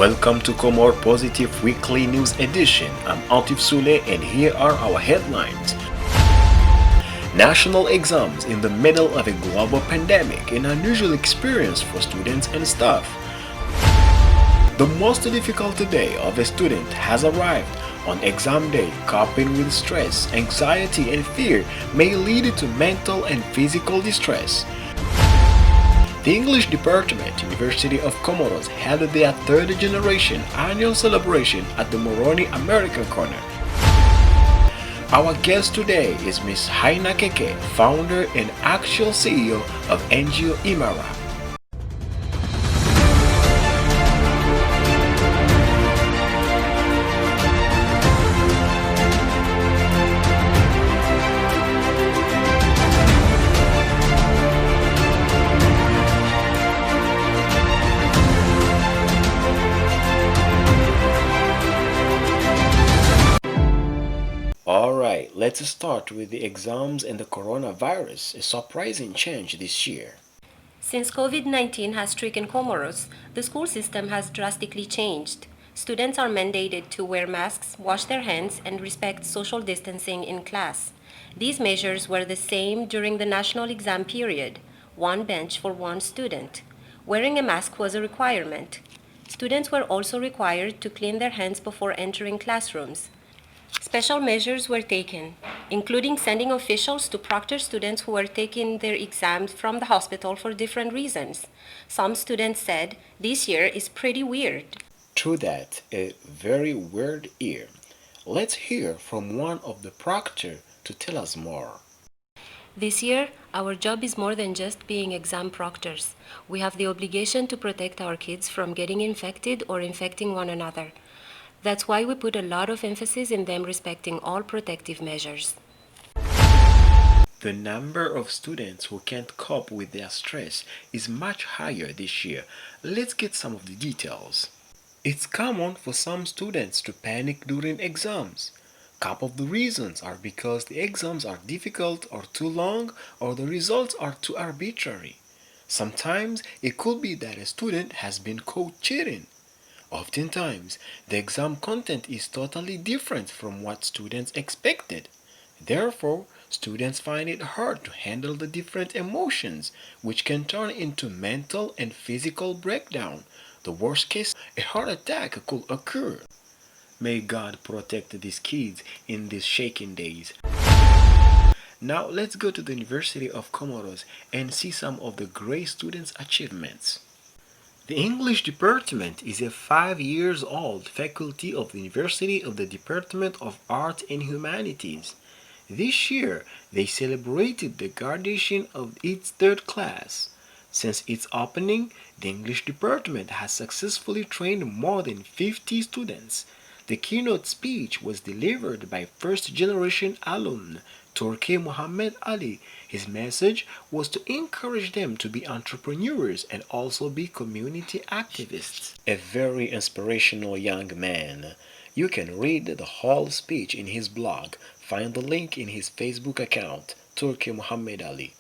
Welcome to Comores Positif Weekly News Edition. I'm Août and here are our headlines. National exams in the middle of a global pandemic, an unusual experience for students and staff. The most difficult day of a student has arrived. On exam day, coping with stress, anxiety, and fear may lead to mental and physical distress. The English Department, University of Comoros, held their third generation annual celebration at the Moroni American Corner. Our guest today is Ms. Haina Keke, founder and actual CEO of NGO Imara. Alright, let's start with the exams and the coronavirus, a surprising change this year. Since COVID-19 has stricken Comoros, the school system has drastically changed. Students are mandated to wear masks, wash their hands, and respect social distancing in class. These measures were the same during the national exam period, one bench for one student. Wearing a mask was a requirement. Students were also required to clean their hands before entering classrooms. Special measures were taken, including sending officials to proctor students who were taking their exams from the hospital for different reasons. Some students said, "This year is pretty weird." True that, a very weird year. Let's hear from one of the proctor to tell us more. This year, our job is more than just being exam proctors. We have the obligation to protect our kids from getting infected or infecting one another. That's why we put a lot of emphasis in them respecting all protective measures. The number of students who can't cope with their stress is much higher this year. Let's get some of the details. It's common for some students to panic during exams. Couple of the reasons are because the exams are difficult or too long, or the results are too arbitrary. Sometimes it could be that a student has been caught cheating. Oftentimes, the exam content is totally different from what students expected. Therefore, students find it hard to handle the different emotions, which can turn into mental and physical breakdown. The worst case, a heart attack could occur. May God protect these kids in these shaking days. Now let's go to the University of Comoros and see some of the great students' achievements. The English Department is a 5-year-old faculty of the University of the Department of Art and Humanities. This year, they celebrated the graduation of its third class. Since its opening, the English Department has successfully trained more than 50 students. The keynote speech was delivered by first-generation alum Turki Muhammad Ali. His message was to encourage them to be entrepreneurs and also be community activists. A very inspirational young man. You can read the whole speech in his blog. Find the link in his Facebook account, Turki Muhammad Ali.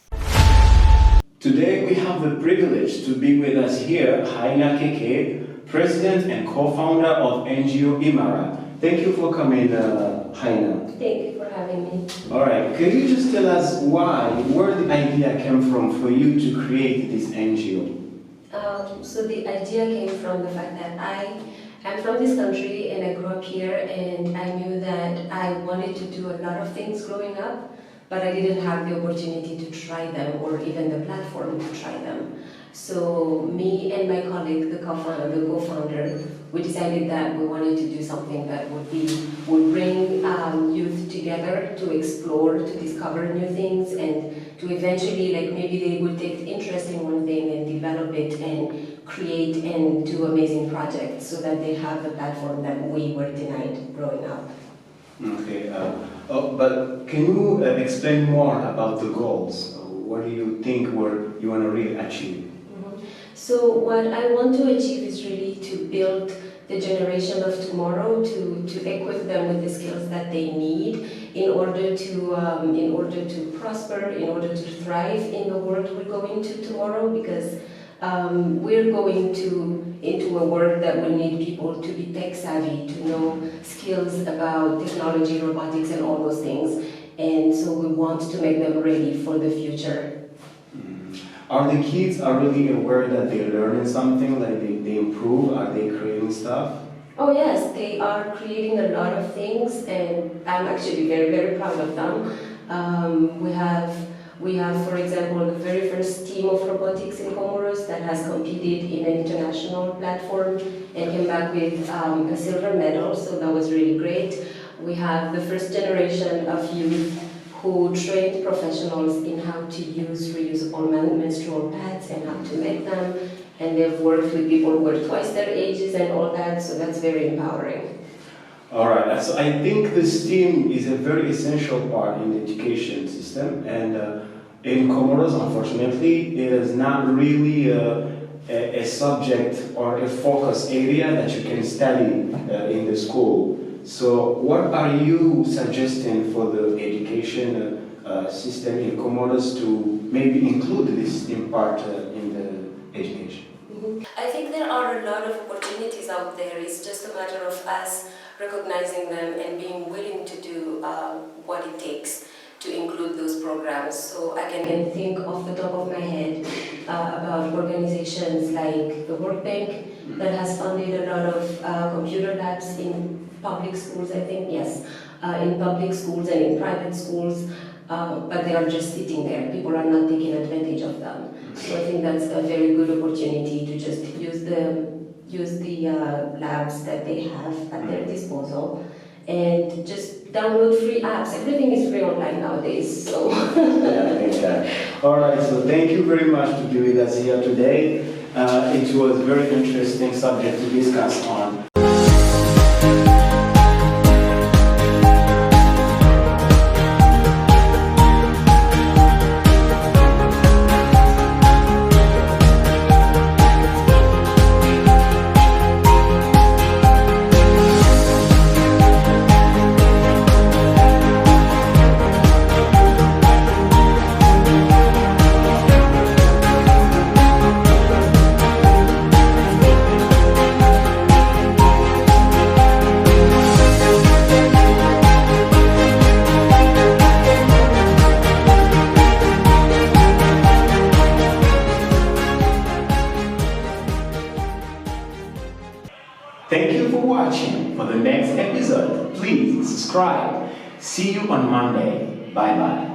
Today we have the privilege to be with us here, Haina Keke, President and co-founder of NGO Imara. Thank you for coming, Haina. Thank you for having me. Alright, could you just tell us where the idea came from for you to create this NGO? So the idea came from the fact that I am from this country and I grew up here, and I knew that I wanted to do a lot of things growing up, but I didn't have the opportunity to try them or even the platform to try them. So me and my colleague, the co-founder, we decided that we wanted to do something that would bring youth together to explore, to discover new things, and to eventually, maybe they would take interest in one thing and develop it and create and do amazing projects so that they have the platform that we were denied growing up. Okay, but can you explain more about the goals? What do you think you want to really achieve? So what I want to achieve is really to build the generation of tomorrow, to equip them with the skills that they need in order to prosper, in order to thrive in the world we're going to tomorrow, because we're going into a world that will need people to be tech savvy, to know skills about technology, robotics, and all those things. And so we want to make them ready for the future. Are the kids are really aware that they're learning something, like they improve? Are they creating stuff? Oh yes, they are creating a lot of things, and I'm actually very, very proud of them. We have, for example, the very first team of robotics in Comoros that has competed in an international platform and came back with a silver medal, so that was really great. We have the first generation of youth who trained professionals in how to use reusable menstrual pads and how to make them, and they've worked with people who are twice their ages and all that, so that's very empowering. All right, so I think this team is a very essential part in the education system, and in Comoros, unfortunately, it is not really a subject or a focus area that you can study in the school. So what are you suggesting for the education system in Comoros to maybe include this in part in the education? I think there are a lot of opportunities out there. It's just a matter of us recognizing them and being willing to do what it takes to include those programs. So I can think off the top of my head about organizations like the World Bank that has funded a lot of computer labs in public schools, I think, yes, in public schools and in private schools, but they are just sitting there. People are not taking advantage of them. So I think that's a very good opportunity to just use the labs that they have at their disposal and just download free apps. Everything is free online nowadays, so. Yeah, I think that. All right, so thank you very much to be with us here today. It was a very interesting subject to discuss on. Thank you for watching. For the next episode, please subscribe. See you on Monday. Bye-bye.